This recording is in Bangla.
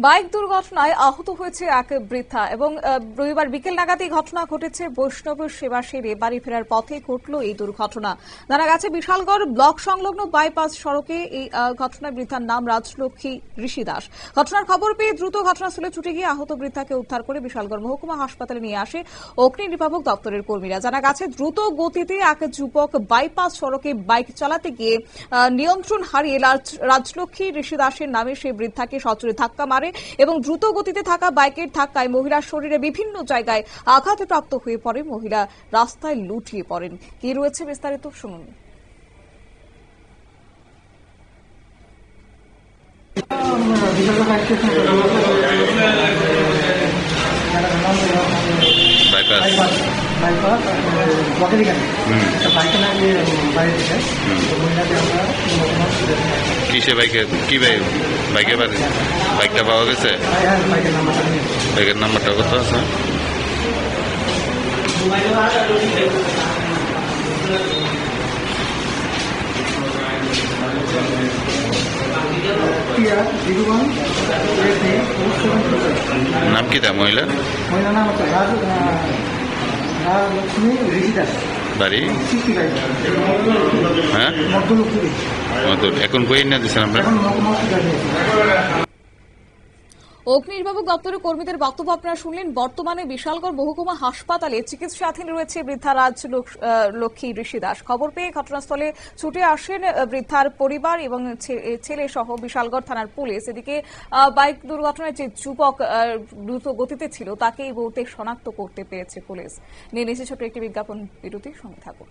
বাইক দুর্ঘটনায় আহত হয়েছে এক বৃদ্ধা এবং রবিবার বিকেল নাগাদ এই ঘটনা ঘটেছে। বৈষ্ণব সেবা সেরে বাড়ি ফেরার পথে ঘটল এই দুর্ঘটনা। জানা গেছে বিশালগড় ব্লক সংলগ্ন বাইপাস সড়কে এই ঘটনায় বৃদ্ধার নাম রাজলক্ষ্মী ঋষি দাস। ঘটনার খবর পেয়ে দ্রুত ঘটনাস্থলে ছুটে গিয়ে আহত বৃদ্ধাকে উদ্ধার করে বিশালগড় মহকুমা হাসপাতালে নিয়ে আসে অগ্নি নির্বাপক দপ্তরের কর্মীরা। জানা গেছে দ্রুত গতিতে এক যুবক বাইপাস সড়কে বাইক চালাতে গিয়ে নিয়ন্ত্রণ হারিয়ে রাজলক্ষ্মী ঋষি দাসের নামে সেই বৃদ্ধাকে সজোরে ধাক্কা মারে এবং দ্রুত গতিতে থাকা বাইকের ধাক্কায় মহিলার শরীরে বিভিন্ন জায়গায় আঘাতপ্রাপ্ত হয়ে পড়ে। মহিলা রাস্তায় লুটিয়ে পড়েন। কি রয়েছে বিস্তারিত শুনুন। কিসে বাইকে কি বাইকে বাইকটা পাওয়া গেছে? বাইকের নাম্বারটা কত আছে? নাম কি তা মহিলা? নাম হচ্ছে রাজলক্ষ্মী ঋষি দাস। বাড়ি? হ্যাঁ, এখন কই না দিচ্ছেন আপনার? অগ্নি নির্বাপক দপ্তরের কর্মীদের বক্তব্য আপনারা শুনলেন। বর্তমানে বিশালগড় মহকুমা হাসপাতালে চিকিৎসাধীন রয়েছে বৃদ্ধা রাজলক্ষ্মী ঋষি দাস। খবর পেয়ে ঘটনাস্থলে ছুটে আসেন বৃদ্ধার পরিবার এবং ছেলে সহ বিশালগড় থানার পুলিশ। এদিকে বাইক দুর্ঘটনায় যে যুবক দ্রুত গতিতে ছিল তাকে এই মুহূর্তে শনাক্ত করতে পেরেছে পুলিশ। নিয়ে নিচ্ছে ছোট একটি বিজ্ঞাপন বিরতির সঙ্গে থাকুন।